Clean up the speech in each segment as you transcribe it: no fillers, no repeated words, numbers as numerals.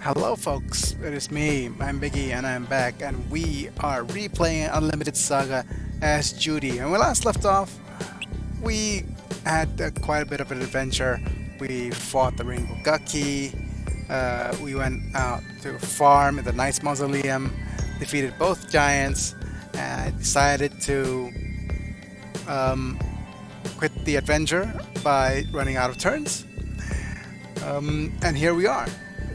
Hello, folks. It is me. I'm Biggy, and I'm back, and we are replaying Unlimited Saga as Judy. And when we last left off, we had quite a bit of an adventure. We fought the Rainbow Gucky. We went out to a farm in the Knight's Mausoleum, defeated both giants, and I decided to um, quit the adventure by running out of turns. And here we are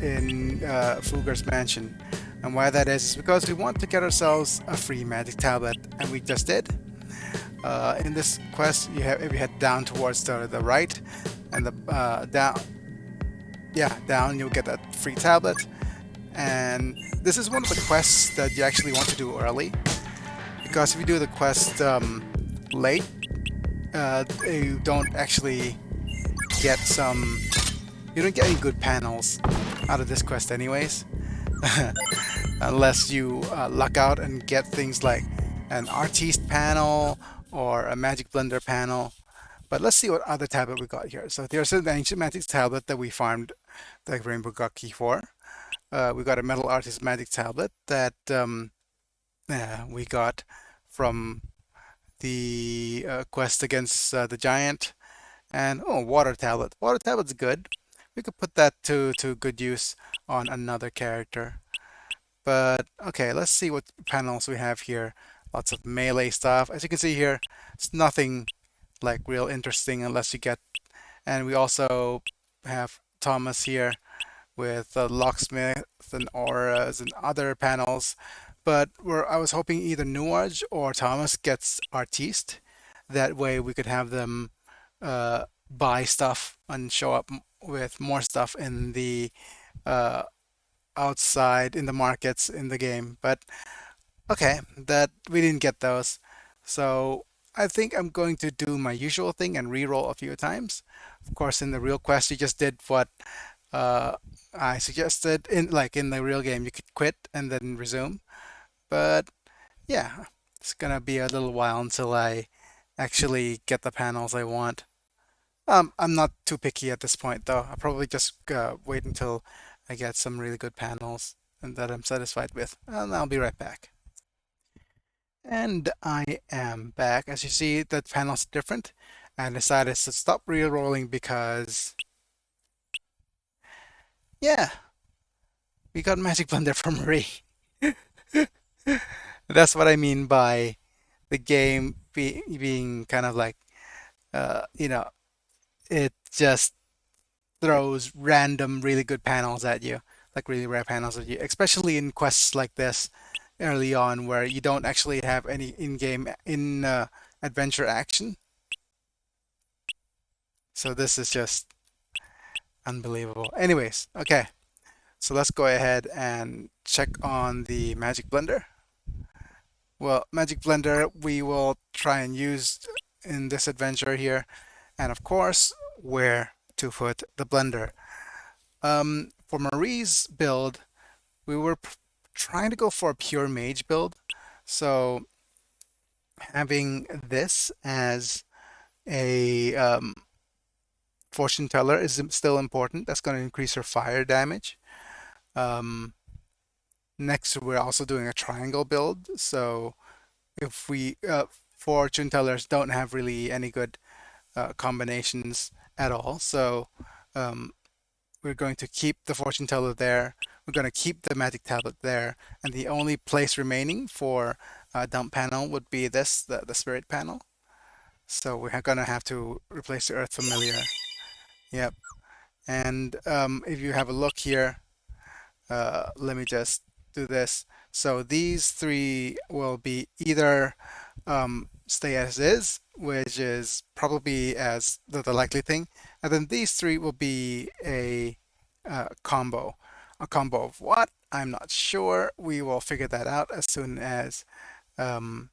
in Fugar's mansion. And why that is because we want to get ourselves a free magic tablet, and we just did. In this quest, if you head down towards the right, and the down, you'll get that free tablet. And this is one of the quests that you actually want to do early, because if you do the quest late, you don't actually get some you don't get any good panels out of this quest anyways. Unless you luck out and get things like an artiste panel or a magic blender panel. But let's see what other tablet we got here. So there's an ancient magic tablet that we farmed the rainbow gucky for. We got a metal artist magic tablet that we got from the quest against the giant. And oh, water tablet. Water tablet's good. We could put that to good use on another character. But okay, let's see what panels we have here. Lots of melee stuff. As you can see here, it's nothing like real interesting unless you get. And we also have Thomas here with locksmith and auras and other panels. But I was hoping either Nuarge or Thomas gets artiste. That way we could have them buy stuff and show up with more stuff in the uh, outside in the markets in the game. But okay, that we didn't get those. So I think I'm going to do my usual thing and re-roll a few times. Of course, in the real quest, you just did what uh, I suggested. In the real game, you could quit and then resume. But yeah, it's gonna be a little while until I actually get the panels I want. I'm not too picky at this point, though. I'll probably just wait until I get some really good panels and that I'm satisfied with, and I'll be right back. And I am back. As you see, the panel's different, and decided to stop re-rolling because, yeah, we got Magic Blender from Marie. That's what I mean by the game being kind of like, uh, you know, it just throws random really good panels at you, like really rare panels at you, especially in quests like this early on where you don't actually have any in-game in adventure action. So this is just unbelievable. Anyways, okay, so let's go ahead and check on the Magic Blender. Well, Magic Blender we will try and use in this adventure here, and of course, where to put the blender. For Marie's build, we were trying to go for a pure mage build. So having this as a fortune teller is still important. That's going to increase her fire damage. Um, Next, we're also doing a triangle build. So if we fortune tellers don't have really any good combinations at all. So um, we're going to keep the fortune teller there. We're going to keep the magic tablet there, and the only place remaining for dump panel would be the spirit panel. So we're going to have to replace the earth familiar. Yep. And if you have a look here, let me just do this. So these three will be either stay as is, which is probably as the likely thing, and then these three will be a combo. A combo of what? I'm not sure. We will figure that out as soon as um,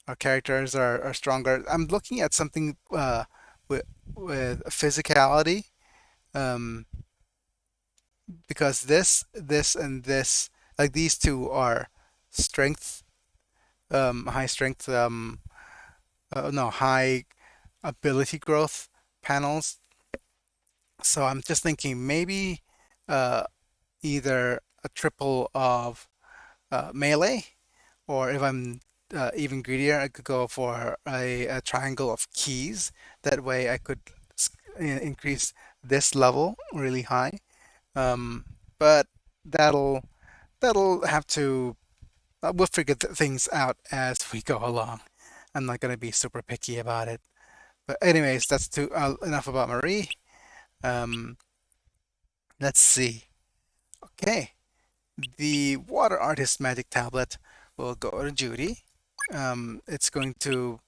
our characters are stronger. I'm looking at something with physicality, um, because this, and this, like these two are strength, high strength, no, high ability growth panels. So I'm just thinking maybe uh, either a triple of melee, or if I'm even greedier, I could go for a triangle of keys. That way I could increase this level really high. Um, but that'll that'll have to we'll figure things out as we go along. I'm not gonna be super picky about it. But anyways, that's too enough about Marie. Um, let's see. Okay, the water artist magic tablet will go to Judy. It's going to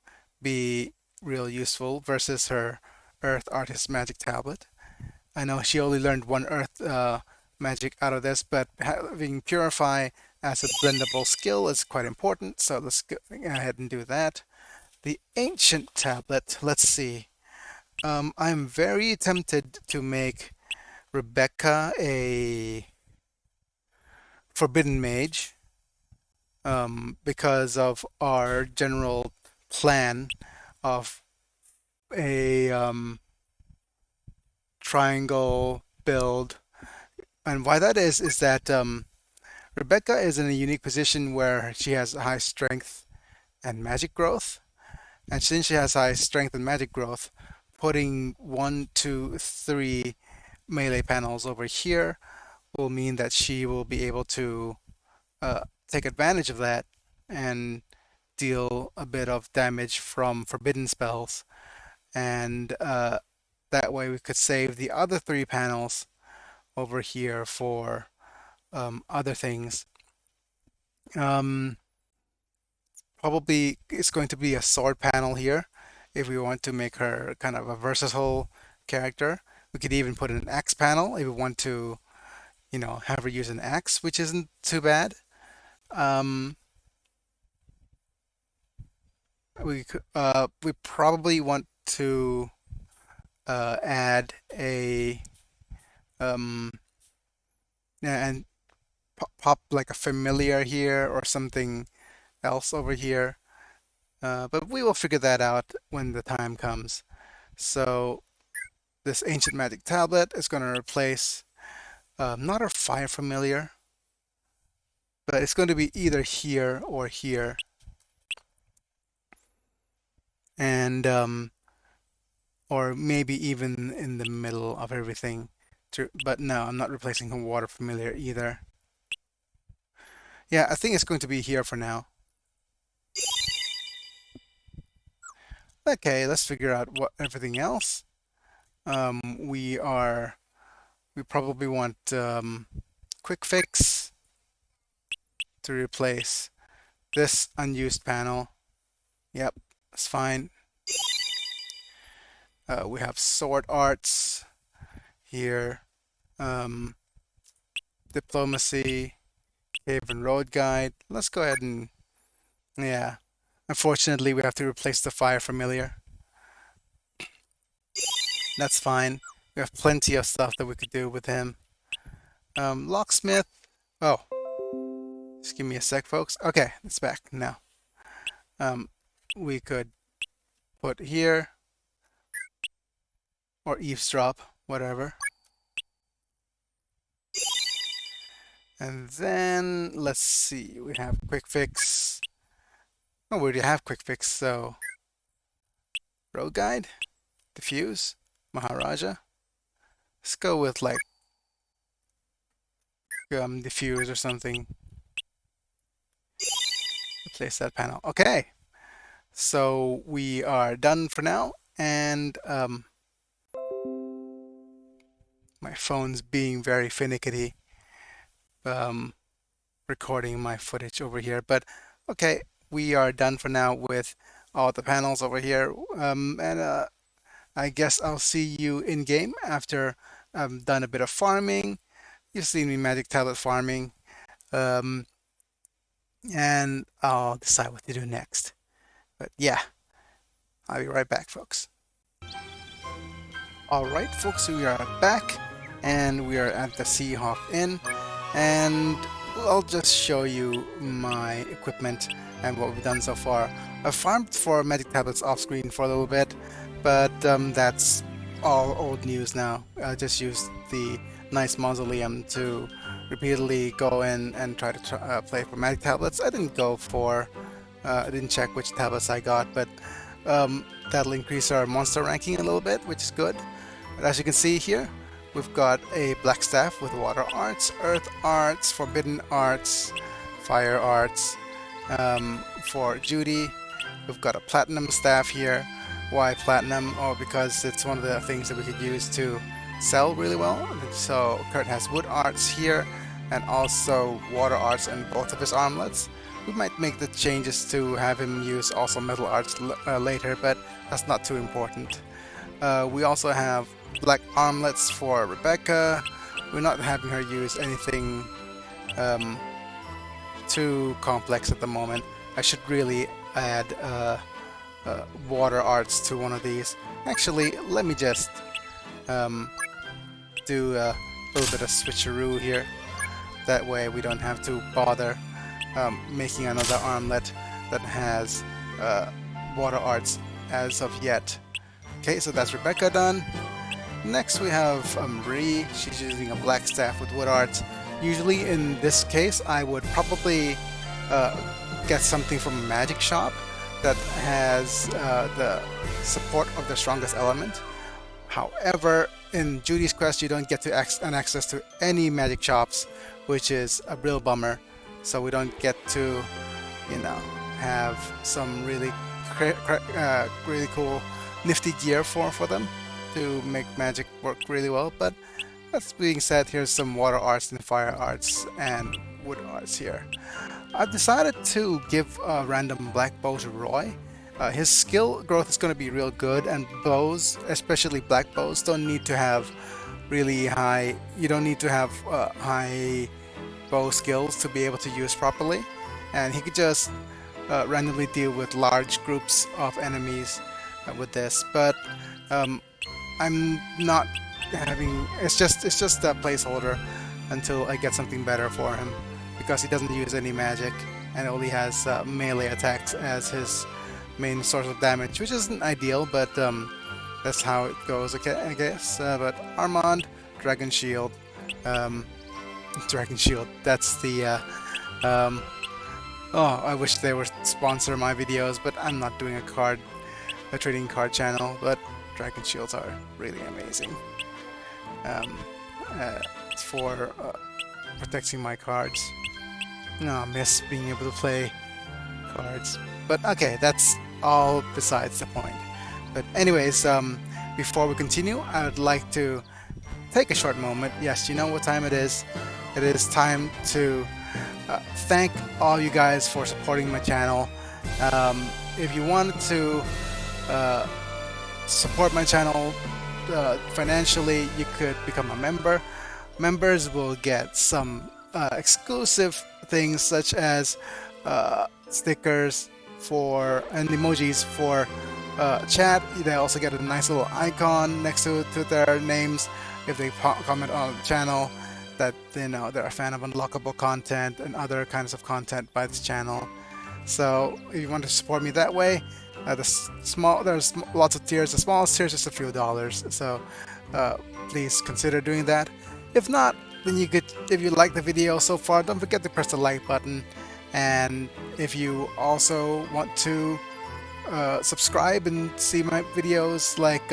be real useful versus her earth artist magic tablet. I know she only learned one earth magic out of this, but having purify as a blendable skill is quite important. So let's go ahead and do that. The ancient tablet, let's see. I'm very tempted to make Rebecca a forbidden mage because of our general plan of a triangle build. And why that is that Rebecca is in a unique position where she has high strength and magic growth. And since she has high strength and magic growth, putting one, two, three melee panels over here will mean that she will be able to take advantage of that and deal a bit of damage from forbidden spells. And that way we could save the other three panels over here for other things. Um, Probably it's going to be a sword panel here if we want to make her kind of a versatile character. We could even put an axe panel if we want to, have her use an axe, which isn't too bad. Um, we probably want to add a um, yeah, and pop like a familiar here or something else over here. But we will figure that out when the time comes. So this ancient magic tablet is going to replace not our fire familiar, but it's going to be either here or here. And or maybe even in the middle of everything. But no, I'm not replacing a water familiar either. Yeah, I think it's going to be here for now. Okay, let's figure out what everything else. Um, we are we probably want quick fix to replace this unused panel. Yep, that's fine. We have sword arts here, um, diplomacy, cave and road guide. Let's go ahead and yeah. Unfortunately, we have to replace the fire familiar. That's fine. We have plenty of stuff that we could do with him. Locksmith. Oh, just give me a sec, folks. Okay, it's back now. We could put here or eavesdrop, whatever. And then let's see. We have quick fix. Oh, we already have quick fix, so road guide, diffuse, Maharaja. Let's go with like diffuse or something. Replace that panel. Okay, so we are done for now, and my phone's being very finicky, recording my footage over here. But okay, we are done for now with all the panels over here, and I guess I'll see you in game after I've done a bit of farming. You've seen me magic tablet farming. Um, and I'll decide what to do next. But yeah, I'll be right back, folks. All right, folks, we are back and we are at the Seahawk Inn, and I'll just show you my equipment and what we've done so far. I've farmed for magic tablets off screen for a little bit, but that's all old news now. I just used the nice mausoleum to repeatedly go in and try to play for magic tablets. I didn't go for, I didn't check which tablets I got, but that'll increase our monster ranking a little bit, which is good. But as you can see here, we've got a black staff with water arts, earth arts, forbidden arts, fire arts. For Judy, we've got a platinum staff here. Why platinum? Oh, because it's one of the things that we could use to sell really well. So Kurt has wood arts here and also water arts in both of his armlets. We might make the changes to have him use also metal arts later, but that's not too important. We also have black armlets for Rebecca. We're not having her use anything too complex at the moment. I should really add water arts to one of these. Actually, let me just do a little bit of switcheroo here. That way we don't have to bother making another armlet that has water arts as of yet. Okay, so that's Rebecca done. Next we have Marie. She's using a black staff with wood arts. Usually in this case I would probably get something from a magic shop that has the support of the strongest element. However, in Judy's quest you don't get to access to any magic shops, which is a real bummer. So we don't get to, you know, have some really really cool nifty gear for them to make magic work really well. But that being said, here's some water arts and fire arts and wood arts here. I've decided to give a random black bow to Roy. His skill growth is going to be real good, and bows, especially black bows, don't need to have really high, you don't need to have high bow skills to be able to use properly, and he could just randomly deal with large groups of enemies with this. But I'm not having, it's just a placeholder until I get something better for him, because he doesn't use any magic and only has melee attacks as his main source of damage, which isn't ideal, but that's how it goes, okay, I guess. But Armand, Dragon Shield, Dragon Shield, that's the oh, I wish they would sponsor my videos, but I'm not doing a trading card channel. But Dragon Shields are really amazing for protecting my cards. No, I miss being able to play cards. But okay, that's all besides the point. But anyways, before we continue, I would like to take a short moment. Yes, you know what time it is. It is time to thank all you guys for supporting my channel. If you wanted to support my channel financially, you could become a member. Members will get some exclusive things such as stickers for and emojis for chat. They also get a nice little icon next to their names if they comment on the channel that, you know, they're a fan of unlockable content and other kinds of content by this channel. So if you want to support me that way, there's lots of tiers. The smallest tier is just a few dollars, so please consider doing that. If not, then you could, if you like the video so far, don't forget to press the like button. And if you also want to subscribe and see my videos like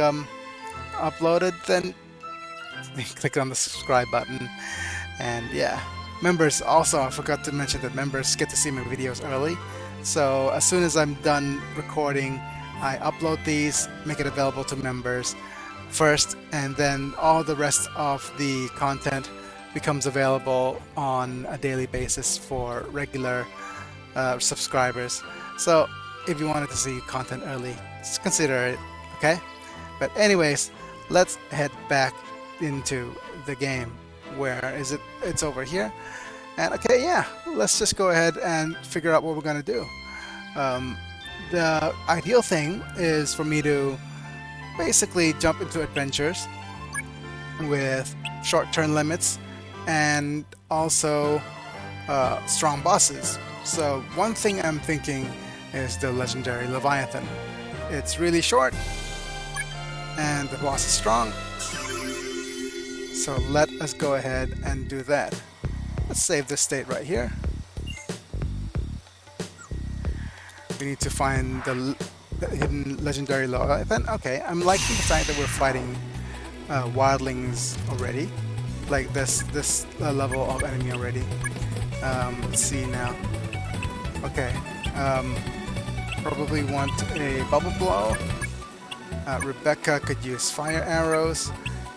uploaded, then click on the subscribe button. And yeah, members also, I forgot to mention that members get to see my videos early. So as soon as I'm done recording, I upload these, make it available to members first, and then all the rest of the content becomes available on a daily basis for regular subscribers. So if you wanted to see content early, just consider it, okay? But anyways, let's head back into the game. Where is it? It's over here. And okay, yeah, let's just go ahead and figure out what we're gonna do. The ideal thing is for me to basically jump into adventures with short turn limits and also strong bosses. So one thing I'm thinking is the legendary Leviathan. It's really short and the boss is strong. So let us go ahead and do that. Let's save this state right here. We need to find the hidden legendary Leviathan. Okay, I'm liking the fact that we're fighting wildlings already. Like this level of enemy already. Let's see now. Okay. Probably want a bubble blow. Rebecca could use fire arrows,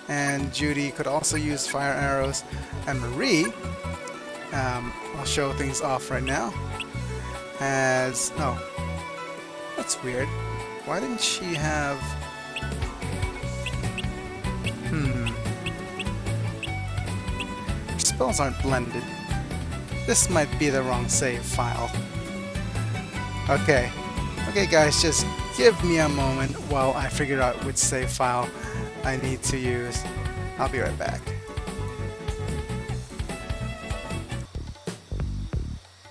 and Judy could also use fire arrows. And Marie, I'll show things off right now. That's weird. Why didn't she have? Her spells aren't blended. This might be the wrong save file. Okay, guys, just give me a moment while I figure out which save file I need to use. I'll be right back.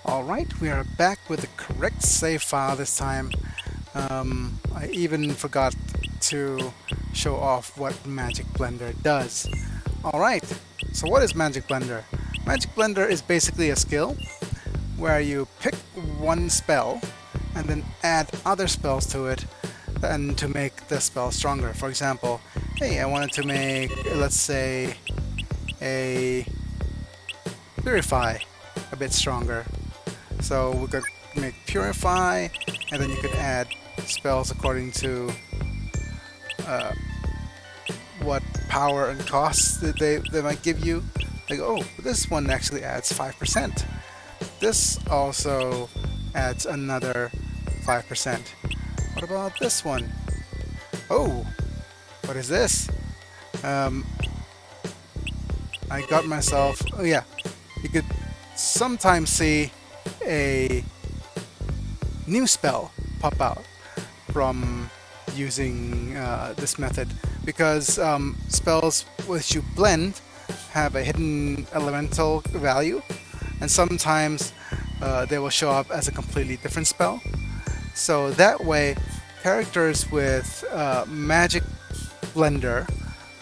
Alright, we are back with the correct save file this time. I even forgot to show off what Magic Blender does. Alright, so what is Magic Blender? Magic Blender is basically a skill where you pick one spell and then add other spells to it and to make the spell stronger. For example, hey, I wanted to make, let's say, a Purify a bit stronger. So we could make Purify, and then you could add spells according to what power and costs that they might give you. Like, oh, this one actually adds 5%. This also adds another 5%. What about this one? Oh, what is this? I got myself... Oh yeah, you could sometimes see a new spell pop out from using this method, because spells which you blend have a hidden elemental value, and sometimes they will show up as a completely different spell. So that way, characters with Magic Blender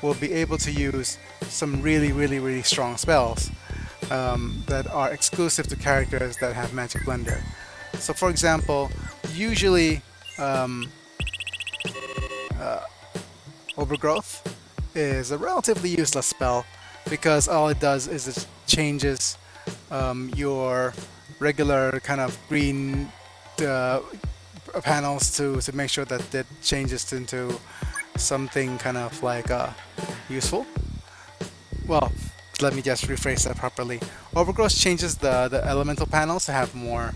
will be able to use some really strong spells that are exclusive to characters that have Magic Blender. So for example, usually Overgrowth is a relatively useless spell, because all it does is it changes your regular kind of green panels to make sure that it changes into something kind of like useful. Well, let me just rephrase that properly. Overgrowth changes the elemental panels to have more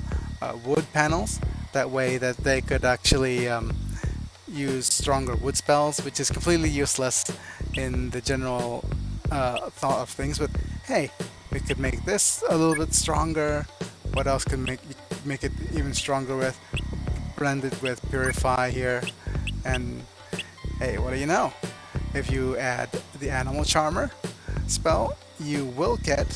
wood panels. That way that they could actually use stronger wood spells, which is completely useless in the general thought of things. But hey, we could make this a little bit stronger. What else could make it even stronger with? Blend it with Purify here, and hey, what do you know? If you add the Animal Charmer spell, you will get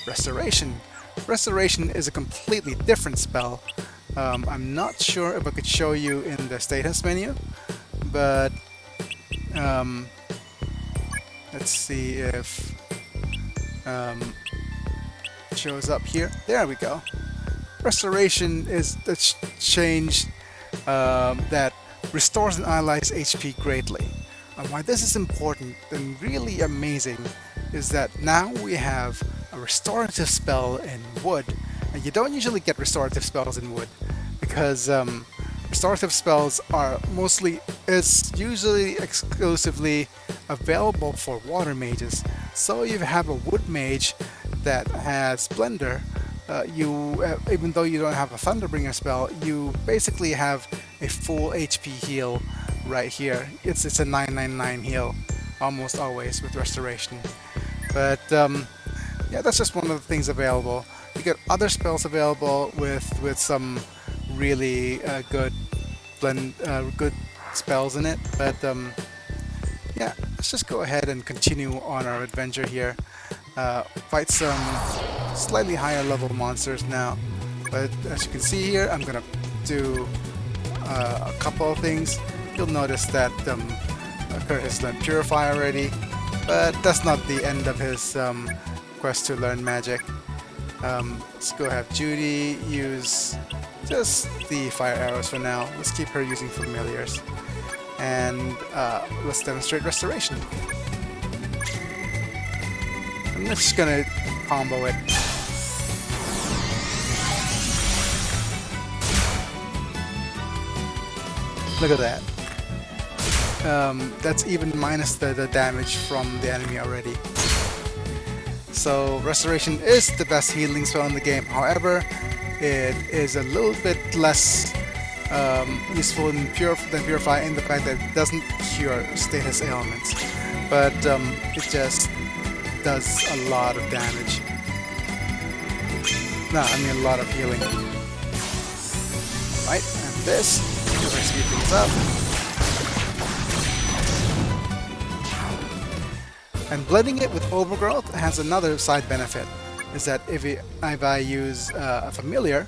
Restoration. Restoration is a completely different spell. I'm not sure if I could show you in the status menu, but let's see if it shows up here. There we go. Restoration is the change that restores an ally's HP greatly. And why this is important and really amazing is that now we have a restorative spell in wood. And you don't usually get restorative spells in wood, because restorative spells are usually exclusively available for water mages. So if you have a wood mage that has Blender, even though you don't have a Thunderbringer spell, you basically have a full HP heal right here. It's a 999 heal almost always with Restoration. But yeah, that's just one of the things available. You get other spells available with some really good spells in it. But yeah, let's just go ahead and continue on our adventure here. Fight some slightly higher level monsters now. But as you can see here, I'm gonna do a couple of things. You'll notice that Kurt has learned Purify already. But that's not the end of his quest to learn magic. Let's go have Judy use just the fire arrows for now. Let's keep her using familiars. And let's demonstrate restoration. I'm just gonna combo it. Look at that. That's even minus the damage from the enemy already. So restoration is the best healing spell in the game. However, it is a little bit less useful than Purify in the fact that it doesn't cure status ailments, but it just does a lot of damage. No, I mean a lot of healing. Right, and this, we're going to speed things up. And blending it with Overgrowth has another side benefit, is that if I use a familiar,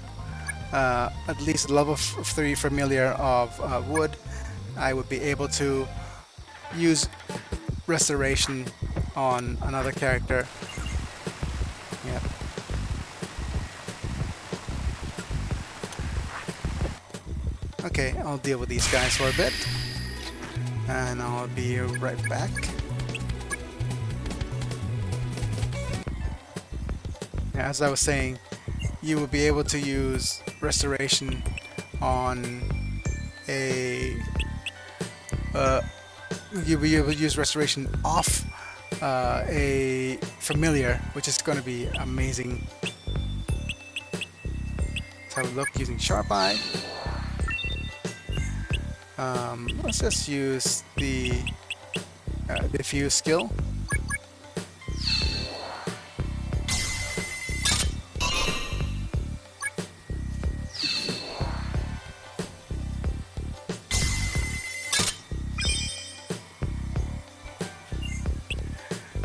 at least level 3 familiar of wood, I would be able to use restoration on another character. Yeah. Okay, I'll deal with these guys for a bit, and I'll be right back. As I was saying, you will be able to use restoration on a you'll be able to use restoration off a familiar, which is going to be amazing. Let's have a look using Sharp Eye. Let's just use the diffuse skill.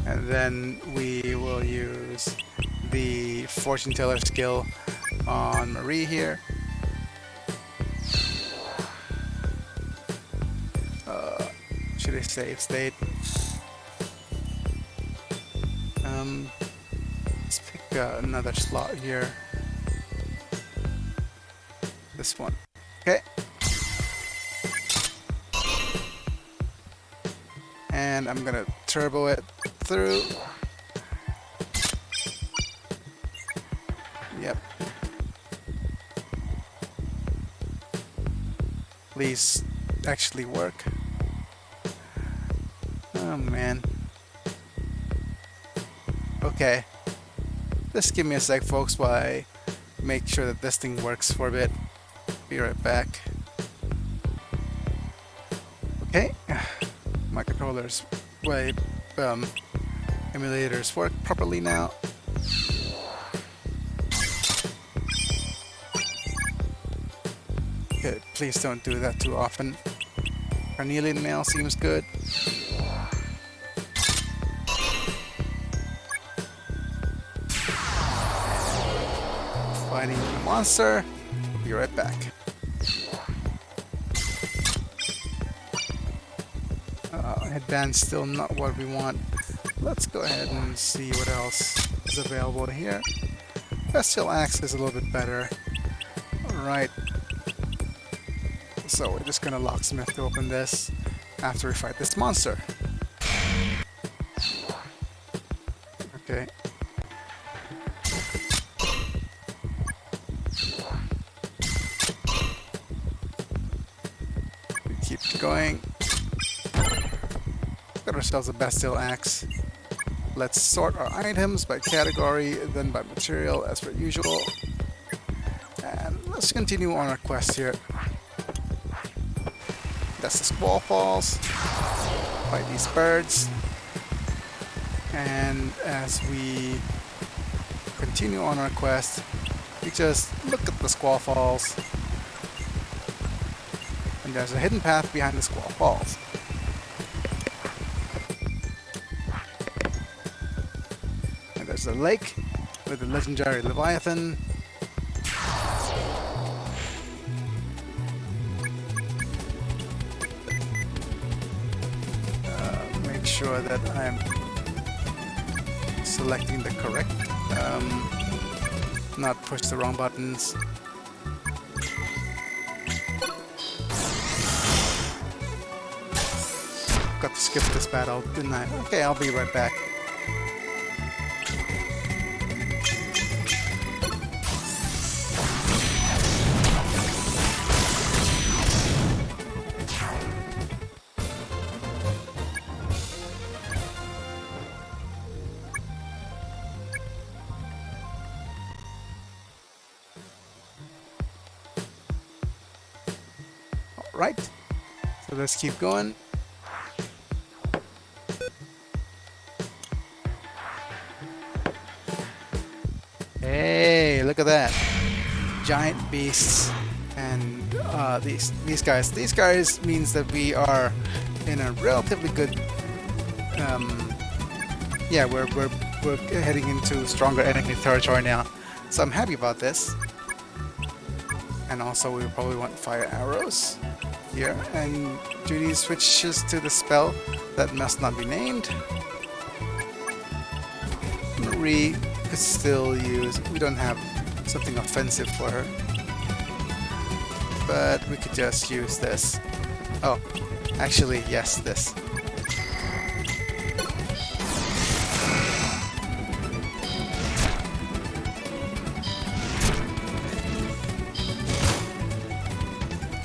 And then we will use the Fortune Teller skill on Marie here. Should I save state? Let's pick another slot here. This one. Okay. And I'm gonna turbo it through. Yep. Please actually work. Oh man. Okay. Just give me a sec, folks, while I make sure that this thing works for a bit. Be right back. Okay. My controllers, emulators work properly now. Okay, please don't do that too often. Carnelian mail seems good. Fighting the monster. Be right back. Headband's still not what we want. Let's go ahead and see what else is available here. Bestial Axe is a little bit better. Alright. So we're just gonna locksmith to open this after we fight this monster. Okay. We keep going. Got ourselves a Bestial Axe. Let's sort our items by category, then by material as per usual. And let's continue on our quest here. That's the Squall Falls. Fight these birds. And as we continue on our quest, we just look at the Squall Falls. And there's a hidden path behind the Squall Falls. There's a lake with the legendary Leviathan. Make sure that I'm selecting the correct, not push the wrong buttons. Got to skip this battle, didn't I? Okay, I'll be right back. Right, so let's keep going. Hey, look at that! Giant beasts, and these guys. These guys means that we are in a relatively good. Yeah, we're heading into stronger enemy territory now, so I'm happy about this. And also, we probably want fire arrows here, and Judy switches to the spell that must not be named. Marie could still use, we don't have something offensive for her, but we could just use this. Oh, actually, yes, this.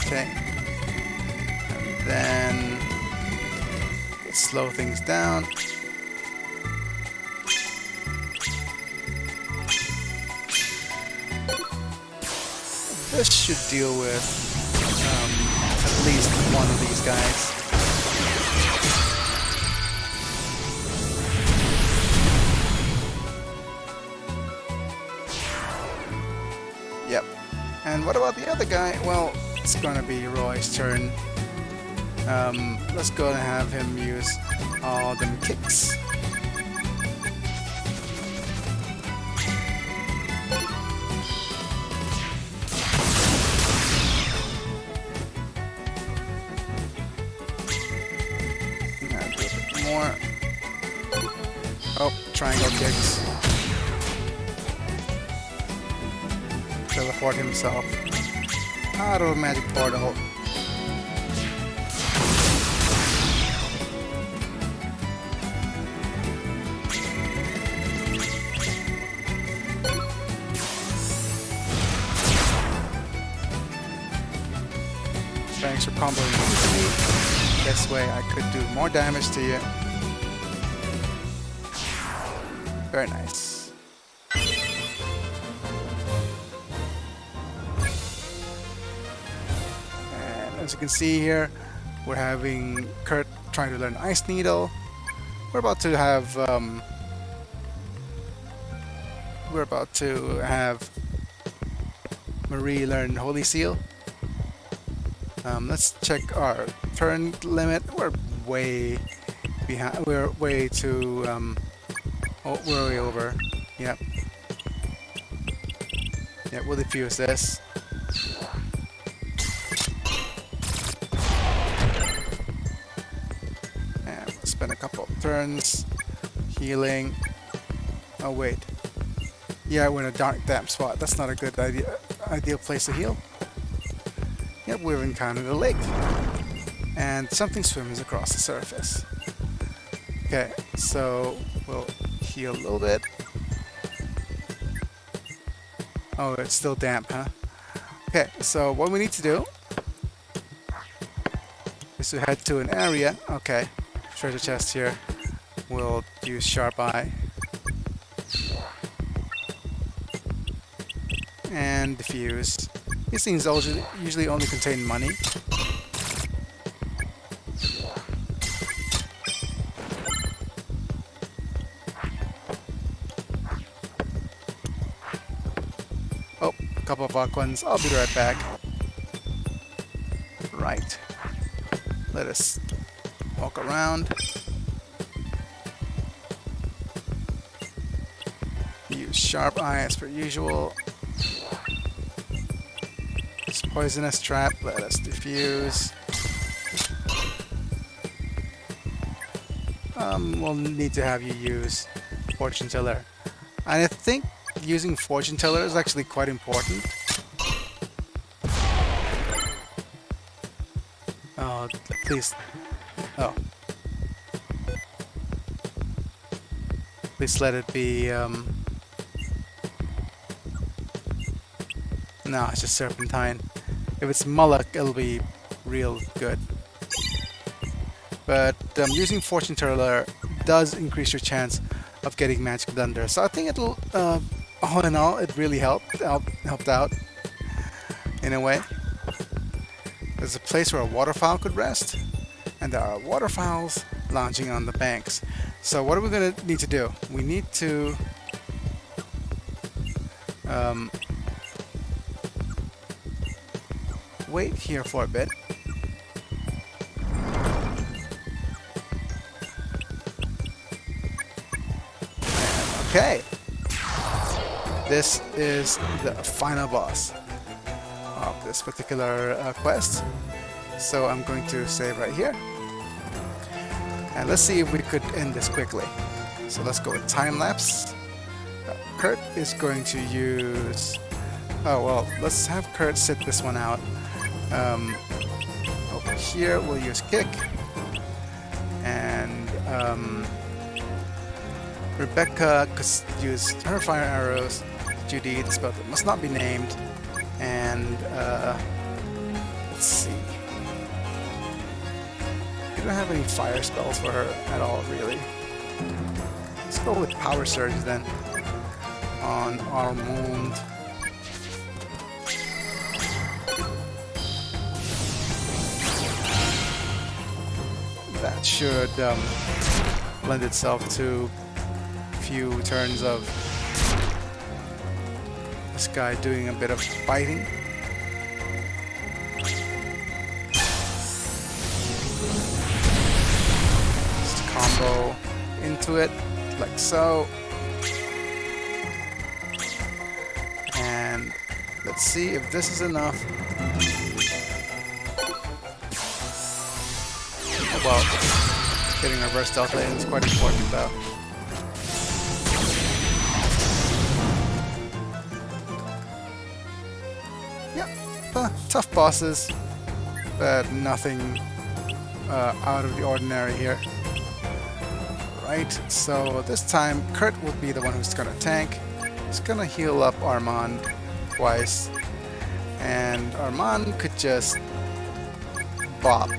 Okay. And then slow things down. This should deal with at least one of these guys. Yep. And what about the other guy? Well, it's gonna be Roy's turn. Let's go and have him use all them kicks. More. Oh, triangle kicks. Teleport himself out of a magic portal. Thanks for comboing me. This way I could do more damage to you. Very nice. And as you can see here, we're having Kurt trying to learn Ice Needle. We're about to have Marie learn Holy Seal. Let's check our turn limit. We're way behind. We're way too. Oh, we're way over. Yep. Yep. We'll defuse this. And we'll spend a couple of turns healing. Oh wait. Yeah, we're in a dark, damp spot. That's not a good ideal place to heal. Yep, we've encountered a lake, and something swims across the surface. Okay, so we'll heal a little bit. Oh, it's still damp, huh? Okay, so what we need to do is to head to an area. Okay, treasure chest here. We'll use Sharp Eye. And diffuse. These things usually only contain money. Oh, a couple of Aquans. I'll be right back. Right. Let us walk around. Use Sharp Eye as per usual. Poisonous trap, let us diffuse. we'll need to have you use Fortune Teller. And I think using Fortune Teller is actually quite important. Oh, please. Oh. Please let it be, no, it's just Serpentine. If it's Mullock, it'll be real good. But using Fortune Teller does increase your chance of getting Magic Blunder. So I think it'll, all in all, it really helped out in a way. There's a place where a waterfowl could rest, and there are waterfowls lounging on the banks. So what are we going to need to do? We need to wait here for a bit. Okay, this is the final boss of this particular quest. So I'm going to save right here. And let's see if we could end this quickly. So let's go with time lapse. Kurt is going to use... Oh, well, let's have Kurt sit this one out. Over here, we'll use kick. And Rebecca could use her fire arrows. Judy, the spell that must not be named. And let's see. We don't have any fire spells for her at all, really. Let's go with Power Surge then on Armand. That should lend itself to a few turns of this guy doing a bit of biting. Just combo into it like so. And let's see if this is enough. Oh, well, getting reverse delta in is quite important though. Yeah, tough bosses, but nothing out of the ordinary here. Right, so this time Kurt will be the one who's gonna tank. He's gonna heal up Armand twice, and Armand could just bop.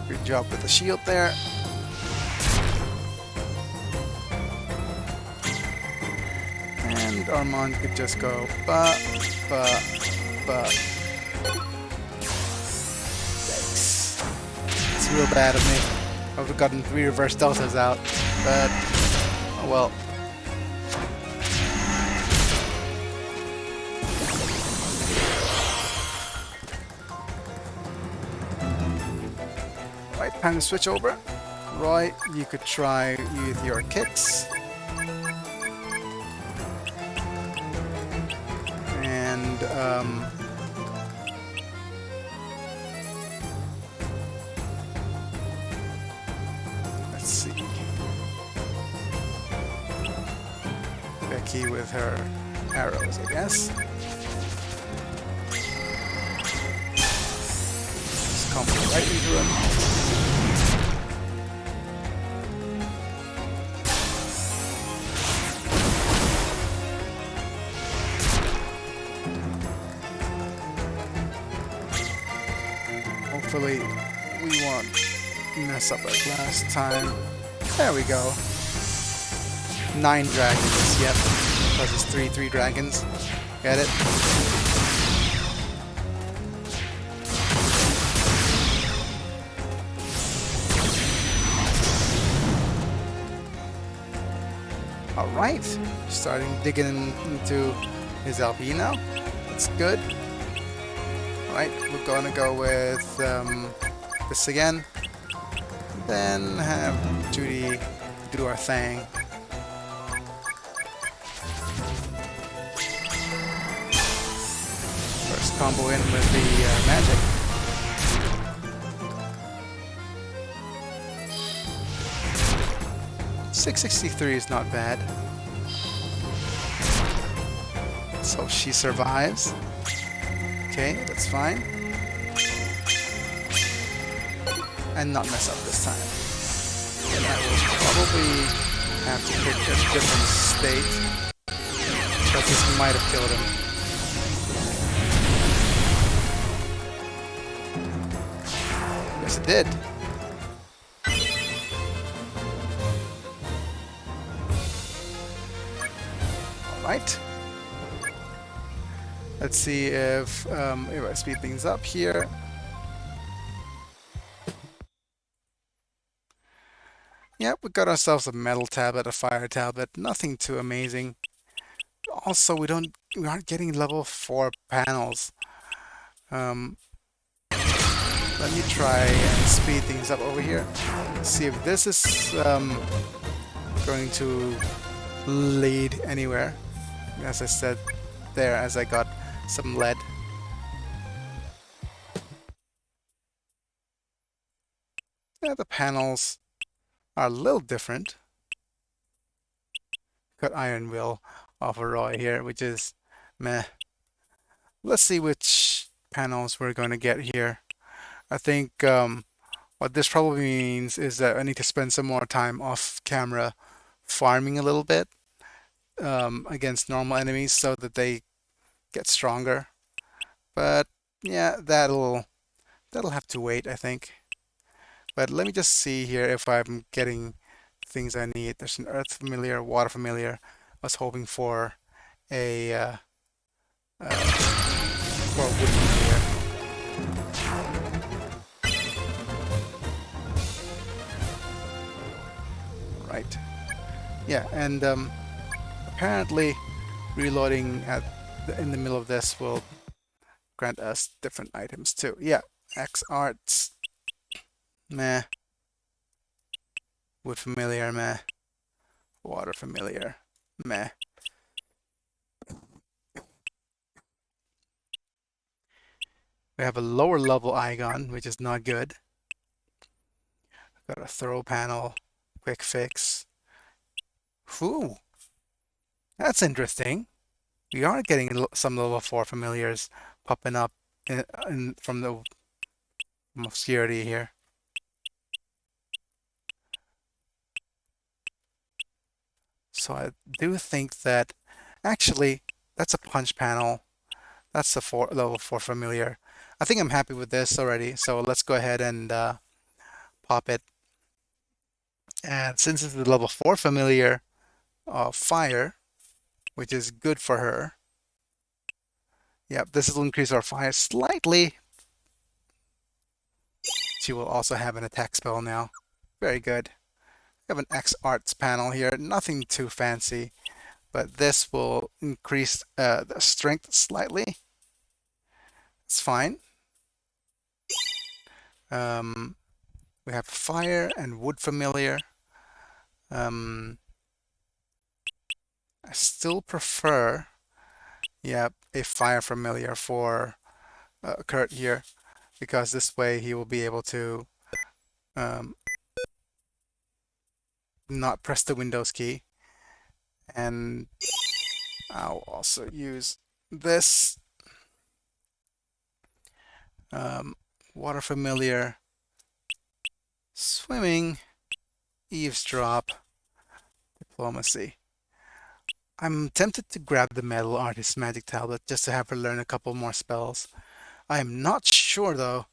Good job with the shield there. And Armand could just go ba. Yikes. It's real bad of me. I would have gotten 3 reverse deltas out, but oh well. Right, time to switch over. Roy, you could try with your kicks. Let's see. Becky with her arrows, I guess. Just combo right into him. Hopefully we won't mess up like last time. There we go. 9 dragons, yep. Because it's 3 dragons. Get it? Alright. Starting digging into his LP now. That's good. Right, we're gonna go with this again. Then have Judy do our thing. First combo in with the magic. 663 is not bad. So she survives. Okay, that's fine. And not mess up this time. And I will probably have to pick a different state. Because this might have killed him. Yes, it did. Alright. Let's see if I speed things up here. Yep, we got ourselves a metal tablet, a fire tablet, nothing too amazing. Also, we aren't getting level 4 panels. Let me try and speed things up over here. See if this is going to lead anywhere. As I said there, as I got some lead. Yeah, the panels are a little different. Got iron will off a Roy here, which is meh. Let's see which panels we're going to get here. I think what this probably means is that I need to spend some more time off camera farming a little bit against normal enemies so that they get stronger. But yeah, that'll have to wait, I think. But let me just see here if I'm getting things I need. There's an earth familiar, water familiar. I was hoping for a wood familiar. Right. Yeah, and apparently reloading in the middle of this will grant us different items too. Yeah, X arts, meh. Wood familiar, meh. Water familiar, meh. We have a lower level Igon, which is not good. Got a throw panel, quick fix. Ooh, that's interesting. We are getting some level 4 familiars popping up from the obscurity here. So I do think that actually that's a punch panel. That's the level 4 familiar. I think I'm happy with this already. So let's go ahead and pop it. And since it's the level 4 familiar fire, which is good for her. Yep, this will increase our fire slightly. She will also have an attack spell now. Very good. We have an X Arts panel here. Nothing too fancy, but this will increase the strength slightly. It's fine. We have fire and wood familiar. I still prefer, yep, a fire familiar for Kurt here, because this way he will be able to not press the Windows key. And I'll also use this water familiar, swimming, eavesdrop, diplomacy. I'm tempted to grab the metal artist magic tablet just to have her learn a couple more spells. I am not sure though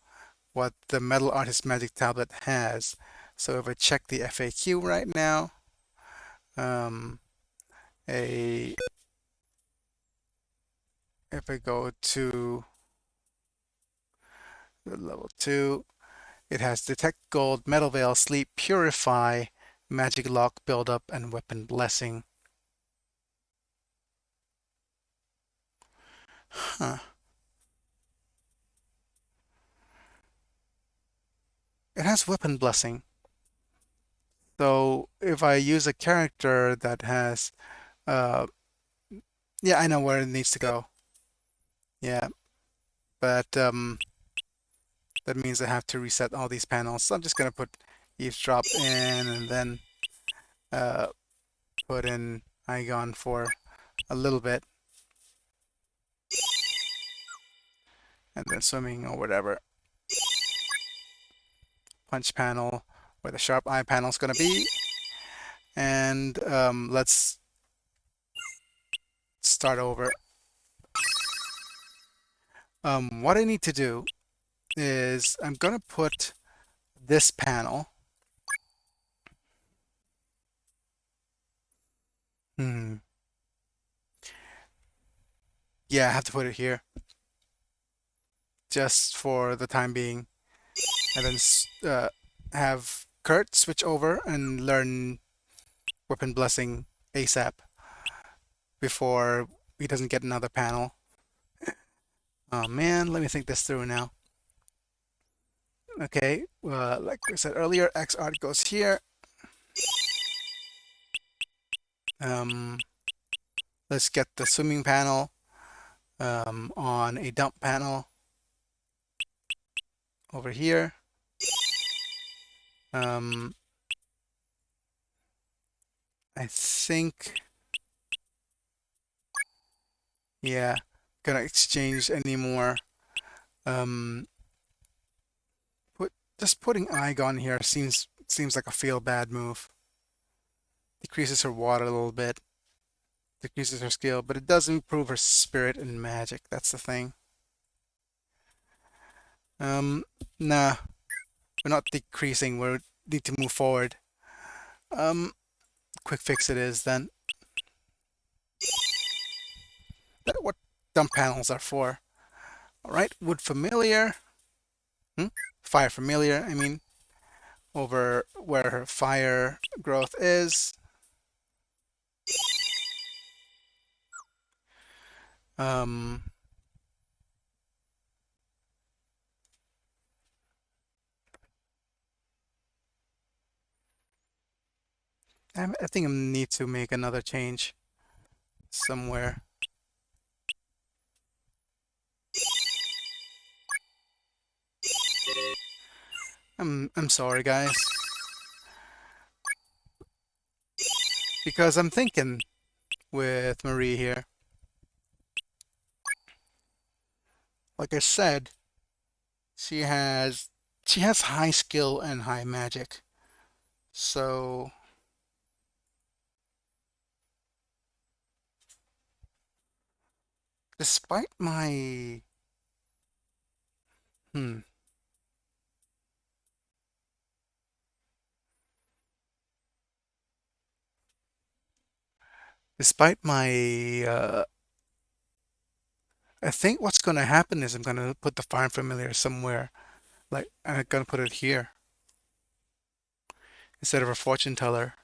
what the metal artist magic tablet has. So if I check the FAQ right now, if I go to the level 2, it has detect gold, metal veil, sleep, purify, magic lock buildup, and weapon blessing. Huh. It has weapon blessing. So if I use a character that has, uh, yeah, I know where it needs to go. Yeah, but that means I have to reset all these panels. So I'm just gonna put eavesdrop in and then uh, put in Igon for a little bit and then swimming or whatever. Punch panel where the sharp eye panel is gonna be. And let's start over. What I need to do is I'm gonna put this panel. Hmm. Yeah, I have to put it here just for the time being, and then have Kurt switch over and learn Weapon Blessing ASAP before he doesn't get another panel. Oh man, let me think this through now. Okay, like we said earlier, X art goes here. Um, let's get the swimming panel on a dump panel over here. Um, I think, yeah, gonna exchange any more. Um, just putting Igon here seems like a feel bad move. Decreases her water a little bit, decreases her skill, but it does improve her spirit and magic. That's the thing. Um, nah, we're not decreasing. We need to move forward. Um, quick fix it is then. That what dump panels are for. All right, wood familiar. Hmm? Fire familiar. I mean, over where her fire growth is. Um, I think I need to make another change somewhere. I'm sorry, guys, because I'm thinking with Marie here. Like I said, she has she has high skill and high magic. So despite my hmm, despite my I think what's gonna happen is I'm gonna put the fire familiar somewhere. Like I'm gonna put it here instead of a fortune teller.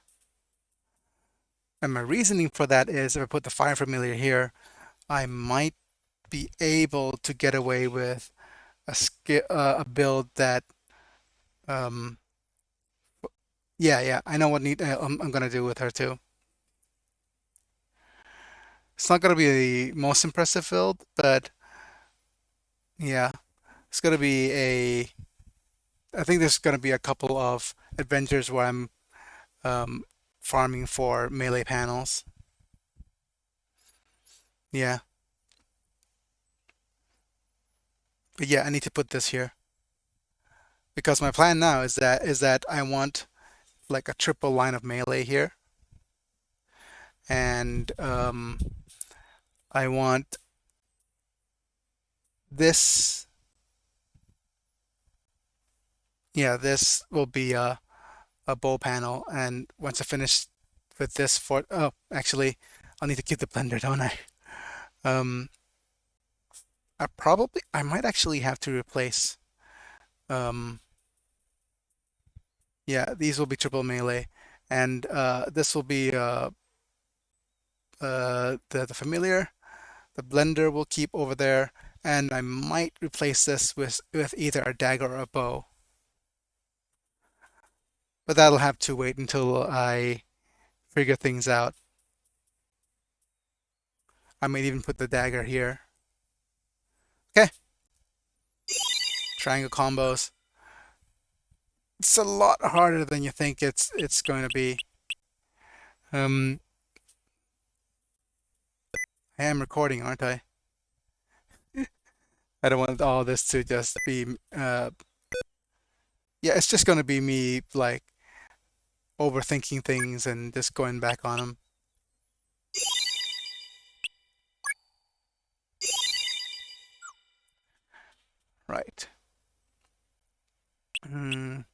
And my reasoning for that is if I put the fire familiar here, I might be able to get away with a build that um yeah, I know what I'm gonna do with her too. It's not gonna be the most impressive build, but yeah, it's gonna be a I think there's gonna be a couple of adventures where I'm um farming for melee panels. Yeah. But yeah, I need to put this here because my plan now is that I want like a triple line of melee here, and I want this. Yeah, this will be a bow panel, and once I finish with this for oh, actually, I'll need to keep the blender, don't I? Um, I might actually have to replace. Um, yeah, these will be triple melee, and this will be the familiar. The blender will keep over there, and I might replace this with either a dagger or a bow. But that'll have to wait until I figure things out. I might even put the dagger here. Okay, triangle combos. It's a lot harder than you think it's going to be. Um, I am recording, aren't I? I don't want all this to just be yeah, it's just going to be me like overthinking things and just going back on them. Right. Mm.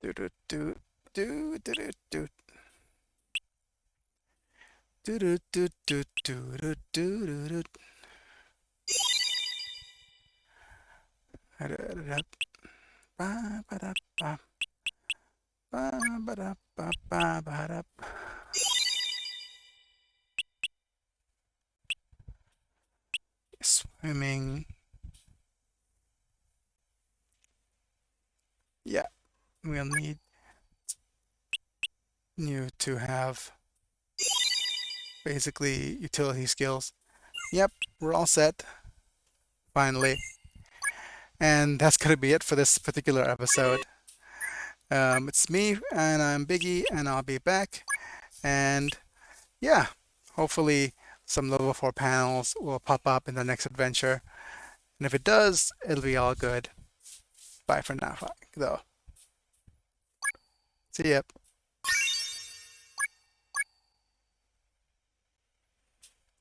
Do do do do do do do do do do do do do do do. Ba ba da ba ba ba da ba ba ba da. Swimming. Yeah, we'll need you to have basically utility skills. Yep, we're all set. Finally. And that's going to be it for this particular episode. It's me, and I'm Biggy, and I'll be back. And yeah, hopefully some level 4 panels will pop up in the next adventure. And if it does, it'll be all good. Bye for now, though. See ya.